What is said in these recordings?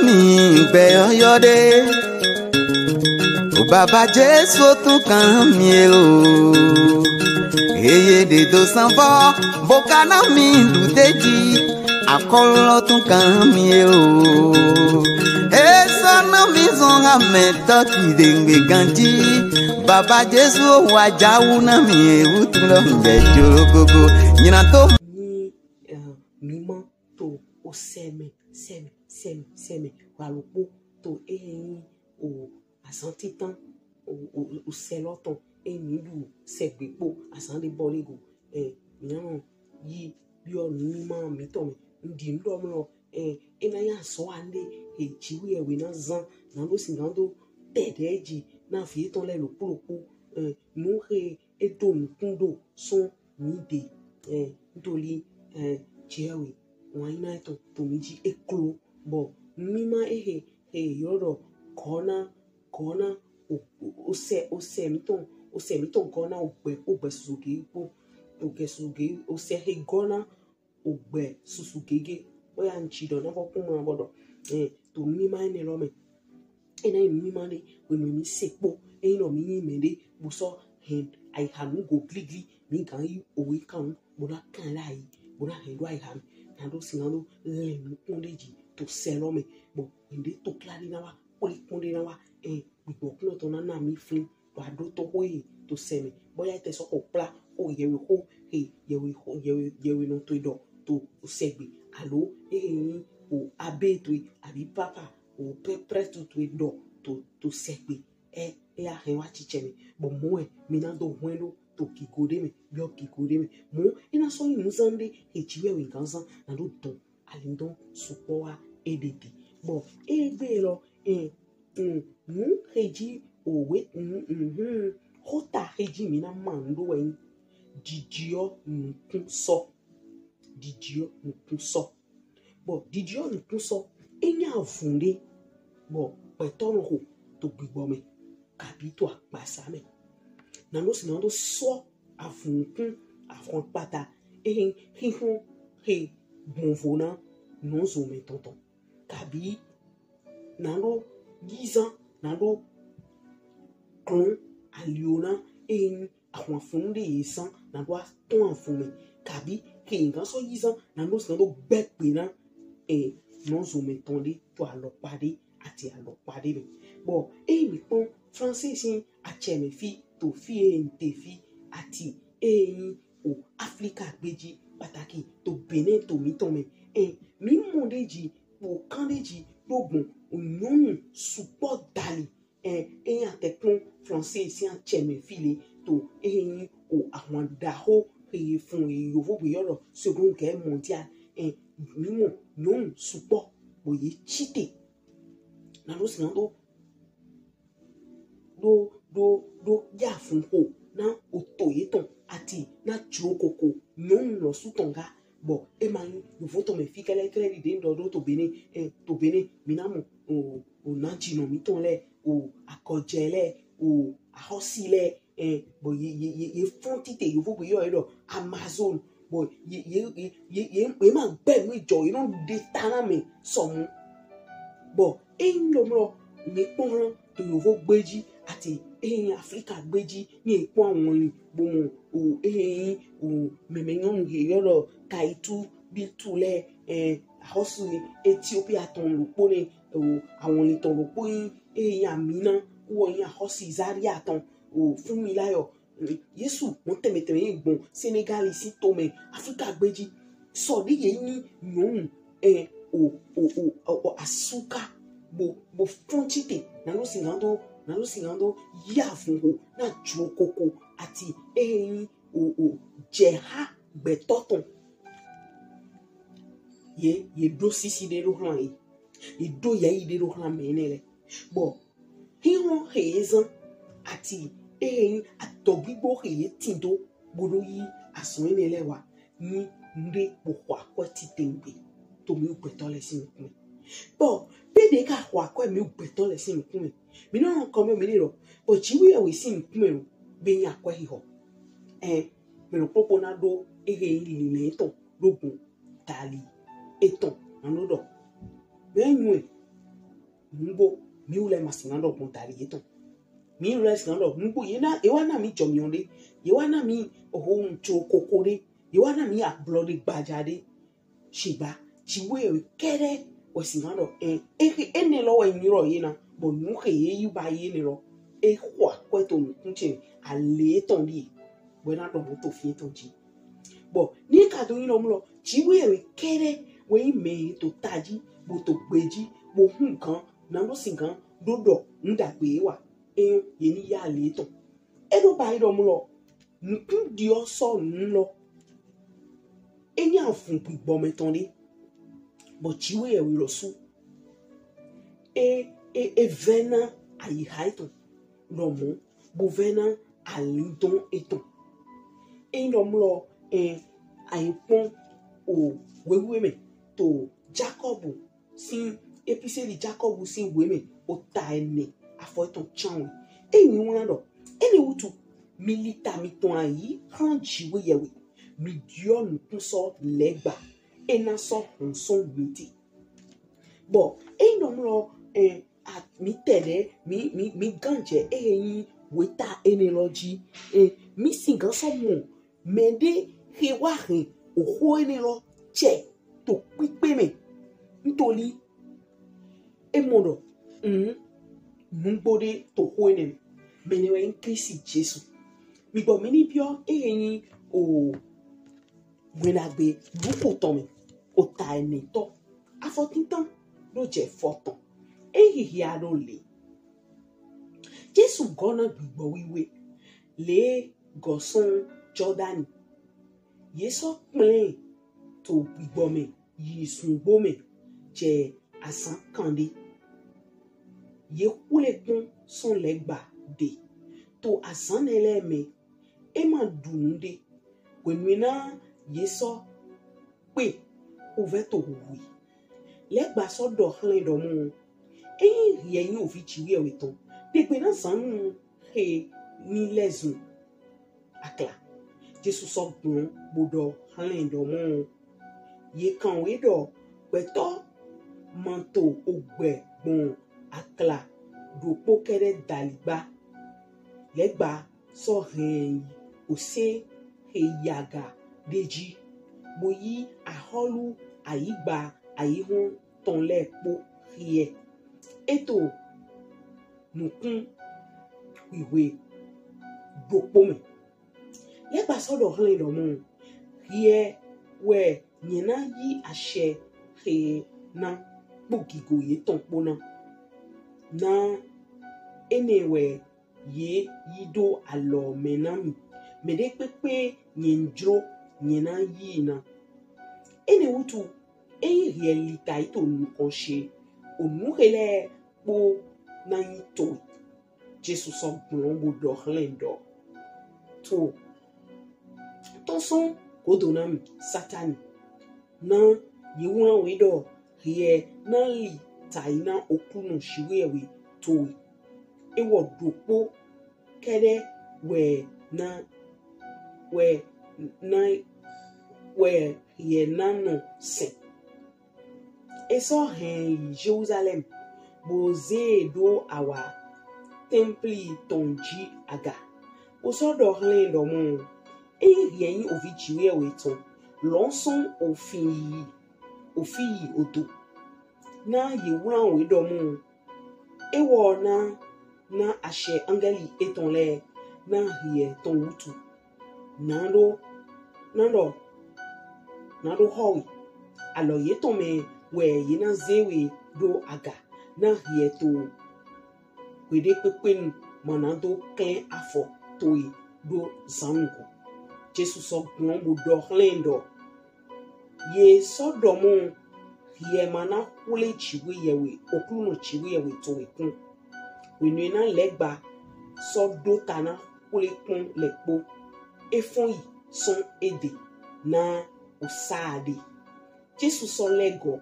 mi gbẹ ọyọdẹ o bàbá Jésù tún kàn mí o eye dèdò sanfọ bókaná mi lùdéjì akọlọ tún kàn mí o esọnà mi sùn àmẹ tọkì dèngbè gànjí bàbá Jésù wàjáwù náà mi ewu tún lọ gbẹ jorogogo yìnyín tó. ní mímọ́ tó o sẹ́mi wà lóko tó eyín o àsán títán o sẹ́ lọ́tàn eyín ìlú sẹ́gbẹ̀pọ̀ àsán lè bọ́ lẹ́gò mìíràn yí bí ọ̀nà mímọ́ mi tọ̀ mi ndì ńlọ́mọ́ ena ya sọ ande ejiwe ewe na zan na lo si ngando tedeji na fi ton le lopolopo nu he edo nkundo so ni de ndoli jewe wan ina to to miji eklo bo mima ehe yoro kona o se mi ton kona ogbe susuge po ogesuge o se he gona ogbe susugege oya nchido na fokun bodo to mi ma ni lo me ena mi ma ni when mi sepo no mi mede bo so I hanu go gligli mi kan yi owe kan mo na kan lai mo na he do I han na do sinalo le mi kundeji to selo me bo inde to klari na wa kunde na wa gbogbo kun to na mi fin wa do to hoye to seme boya te so ko pla o yewe ho yewe no to do to segbe alo o abeto abi papa o presto do to segbe a hen wa chichene bo mo mi na do hwelo to kigode me bio kigode me mo ina so yin zande echiwe we kansan na do to alindo supoa ededi bo egbe lo mu heji owe hota heji mi na mando wen didio nkun so bo didio nkun so enya afunde bo petono ho to gbigbo me kapito apasa me na no sinando so afunkun afon pata hihun bonvona non zo me tonton kabi nando gizan nando klon aliona àwọn funde yesan na do ton afunme kabi ke ngan so yizan na no sinando gbegbe na non zo me tonde to alopade àti alopade me bo mi pon français acheme fi to fi ente fi àti o Africa gbeji pàtàkì to Benin to mi ton me mi mondeji o kandeji logun onyon support dali atekun français acheme fi le to o àwọn daho fún yovo gbeyoro Seconde Guerre mondiale mimo non support boye chite na lo sinando do ya fún ho na otoyeton àti na chokoko non lo sutonga bo man yovo to me fi kele di ndo to Benin minamo o nanjino mi ton le o akojele o ahosile bo ye fontite yovo gbeyoro Amazon bo ye ma gbe mi jo you know de taname somu bo enlomro ni ponran to yovo gbeji àti Africa gbeji ni epo àwọn bomo o memenyon yoro kaitu bitule ahosu Ethiopia ton lopo ni àwọn ni ton lopo amina wo yin ahosi Zaria ton o fún mi láyọ̀ Yesu won temeteme igbon Senegal si to me Africa gbeji so di ye yin yon o asuka bo frontite na lo singando ya fún ho na ju koko àti o jeha gbetoton ye do sisi de ro han ye do ye de ro han menele bo hiwon hezan àti atogbibo heye tindo bodo yi asun enele wa ni nde pokwa ko ti tembe to mi upeto le sin kun bo bede ka kwa ko mi upeto le sin kun mi no ko me mi ro bo jiwe we sin kun ro be nya kwa hiho me ro popo na do ile to logun tali eton anodo benwe mbo mi ule masinando montari yeton mi ule sinando mbo yena ewana mi jomionde yewana mi ohun cho kokore yewana mi ablode gbajade shiba chiwe kere wesinando ene lo eniro yena bo nuke ye yuba yene lo kwa kweto nche ale tondi wena do to fi tonji bo ni ka do yin lo chiwe kere we me to taji bo to gbeji bo hun kan na lo sin kan dodo ndagbe wa ye ni ya le ton edo ba iro mu lo nkun di o so nlo enya fun gbigbo meton de bo chiwe we lo su vena ayi haiton lo mo bo vena alidon eton ino mu lo ayi pon o wewe me to Jacob sin episode Jacob sin weme o ta ene afoton chan eni wona do eni wutu milita mi ton ayi kan jiwe yewe mi dio nukun so legba ena so honson miti bo eno mo at mi tele mi ganje eyin weta energy mi singan so mo mede hewa he o ho eni lo che to pipe me ntoli emodo nugbode to ho eni mene we increase Jesus mi gbo mi ni bio eyin o wenagbe buku ton mi o ta eni to afotintan lo je foton ehihi aro le Jesus gona gbigbo wiwe le gosun Jordan yeso pin to gbigbo me yisun gbo me je asan kande ye kule kun son legba de to asan ele me e ma dunde wenwina yeso pe oveto wi legba so do han do mu yeyin ofi chiwe eweton de pe na sanu he ni lezun akla Jesus so gbon bodo han do mu ye kan we do peto manto ogbe gbon akla do pokere daliba legba so hen ose he yaga deji boyi aholu ayigba ayihun tonle po rie eto nukun iwe dopo me legba so do han do mu rie we nyina yi àṣẹ he na bugigo ye ton pona na enewe ye yido alo menami mede pepe nyenjro nyina yi na ene wutu realita ito nukon se onuhele po na ito Jesus so gbon bodo hlendo to son kodonami satani na yiwon we do here na li taina okunu shiwewe to ewo dopo kede we na ye nano se eso hen Jerusalem boze do awa temple tonji aga oso do hlen do mo yin ovichiwe weton lonson ofin odo na yewuran we do mo ewo na àṣẹ angeli etonle na hie ton wutu nando howi aloye to me we yina zewe do aga na hie to wede pepenu manando ken afo toy do zanugo Jesus so gbon bodo hlendo ye so domo hie mana kule chiwe yewe okunu chiwe yewe to ekun wenu na legba so do tana kule kun lepo efon yi son ede na osade Jesus so lego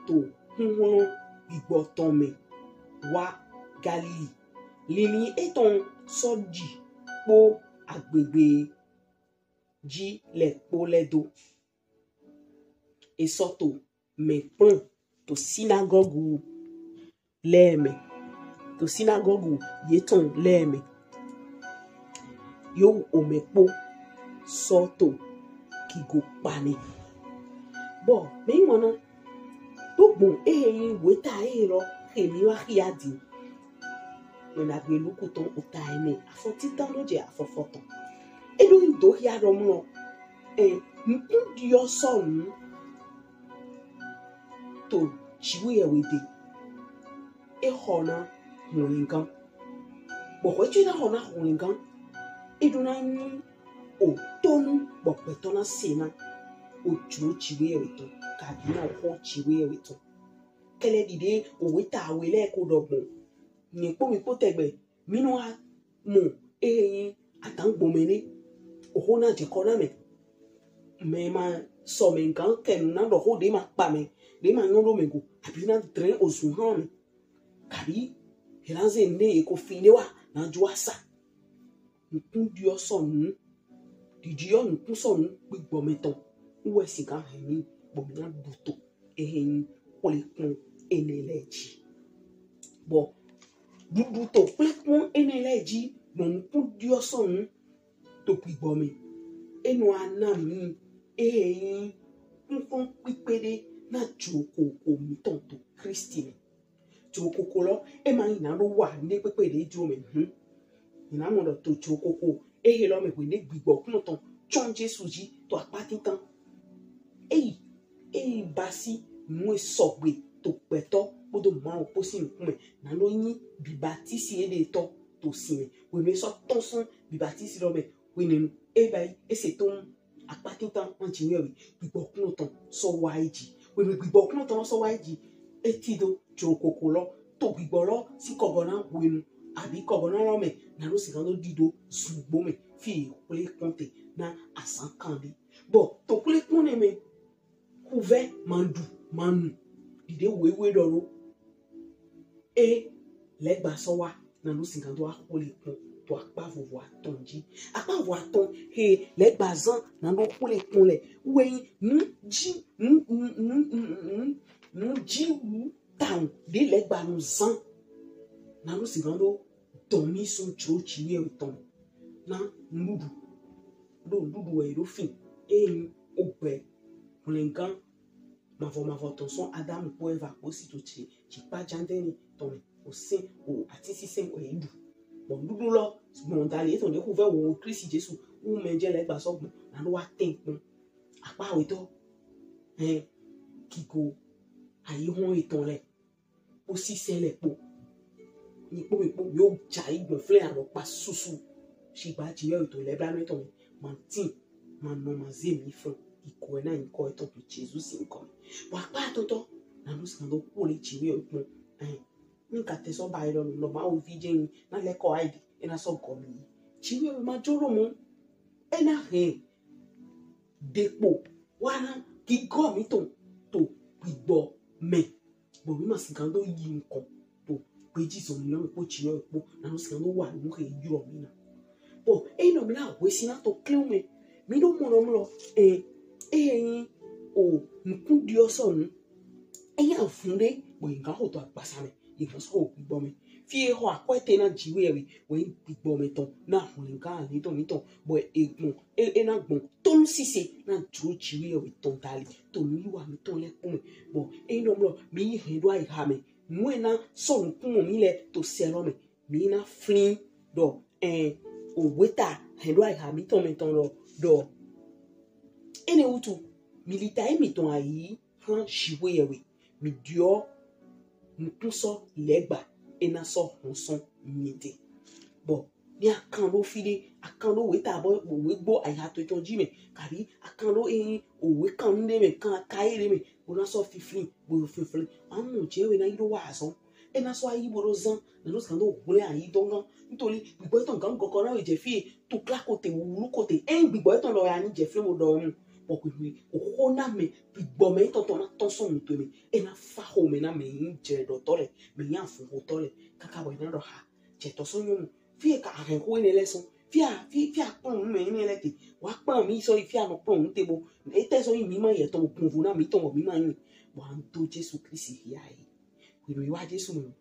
to hunhun gbigbo ton me wa Galili lini eton so ji po agbegbe ji le po ledo esoto me pon to synagogue leme to synagogue yeton leme yo omepo soto kigo pani bo me wona to bon yin weta ro emi wa khiadi na gbe lukuton utaine afotitan loje afofoton edo ndo hia ro mo nkundi osonu to chiwe ewede hona hulingan bo wetu na hona hulingan iduna ni o tonu bo petona sina o juro chiwe eweto kadina ho chiwe eweto kele dide o weta awele ko dogbon ni po mi po tegbe minu a mo eyin atangbomene o hona je kona me ma so me nkan ken na do ho de ma pa me de ma ngoro me go abi na tren osun han me kabi hiranze ne ko finewa na juasa nkun di osonu didi yo nkun sonu gbigbo meton uwe sika hemi bomina buto ehin polekun eneleji bo buto polekun eneleji nkun di osonu to gbigbo me enu ana mi ehin nkun pipede na joko miton to Christine joko lo e ma ina ro wa ni pepe de ju me ina mo do to joko e lo me pe ni gbigbo kun ton chon Jesu ji to apati tan basi mu sogbe to peto bodo ma o posi nkun me na lo yin bi batisi e de to sin we me so ton son bi batisi lo me we ni e bai e se ton apati tan on ji we gbigbo kun ton so wa iji we me gbigbo kun ton so wa iji etido joko lo to gbigbo lo si kogona wenu abi kogona lo me na lo si kan lo dido zugbo me fi kule konte na asan kandi bo to kule kone me kuve manu dide wewe doro legba so wa na lo si kan do akole kun to apa vovo atonji apa vovo aton legba zan na lo kule kunle we ji wu down de legba nu zan na lo si kan do tomi son chochi we ton na ndudu e ro fin obe kulengan mavo ton son adam po eva ko si to chi pa jandeni ton o sin o ati sisen o edu bon ndudu lo bon dali ton de ko ve wo Kristi Jesu o menje legba so gbon na lo wa tenkun apa we to kiko ayi won iton le o si sele po ni po yo ja igbon fle aro pa susu si ba ji yo to le bla no ton mantin man no maze mi fun iko na nko to to Jesus nko wa pa to na no san do ko le ji we opun nka te so ba iro no ma o vi je na le ko id ina so ko mi ji we ma joro mo ena depo wana ki go mi to gbigbo me bo mi ma sin kan do yi nkan to pe ji so mi lo po ji yo po na no sin do wa nu ke juro mi na bo no mi na we sin na to clean me mi do mo no lo o nkun di osonu ya funde bo nkan ho to apasa me nkan so gbigbo me fi ho akwete na jiwe we gbigbo me ton na ho nkan ni to mi ton bo egbon na gbon ton sise na ju jiwe we ton tali to mi wa mi ton le kun bo no lo mi he do ai ha me mu na so nkun mi le to se lo me mi na flin do o weta he do ai ha mi ton lo do ene utu militaire mi ton ayi han jiwe we mi dio nkuso legba ena so honson mide bo ni akan lo fide akan lo weta bo we gbo aya to tonji me kabi akan lo owe kan nde me kan kaire me bona so fifin bo fifin amu je we na ido wa so ena so ayi bo rozan na lo kan do gole ayi dongan nítorí gbigbo eton kan goko na we je fi to klakote wulu kote gbigbo eton lo ya ni je fi mo do mu pokwe o na me gbigbo me to na ton so mu to me ena fa ho me na me nje do tole me yan fu ho tole kaka bo na do ha je to so yun fi ka aren ko ni leson fi pon me ni lete wa pon mi so fi ano pon tebo e te so mi ma ye to kun fu na mi to mi ma yin wa to Jesu Kristi fi ai we wa Jesu mo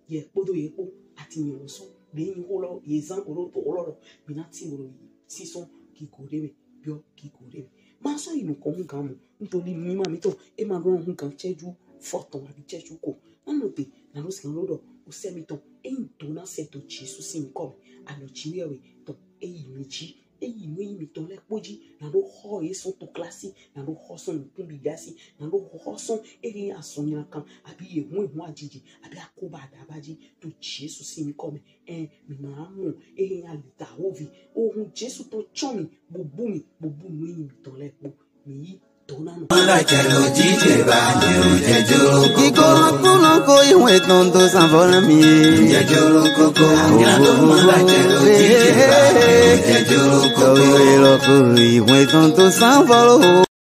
ye podo ye po ati nyon so de yin ho lo ye zan oro to lo mi na ti oro si so ki ko de bio ki ko de ma so inu ko hun kan mo nítorí mi ma mi to e ma ro hun kan cheju foton abi cheju ko na no te na no si lo do o se mi to e to na se to Jesus si mi ko ami chi we to e yi mi chi eyi no yi mi to le poji na do ho e so to classe na do ho so npun bi gasi na do ho so eri asonya kan abi ye hu ajiji abi akoba adabaji to Jesus si mi come mi ma mu alita ovi ohun Jesus to chomi bobu mi no yi mi to le po mi yi to na no Kiko kuno ko iwe tonto sanvola mi jejoro koko iwe tonto sanvola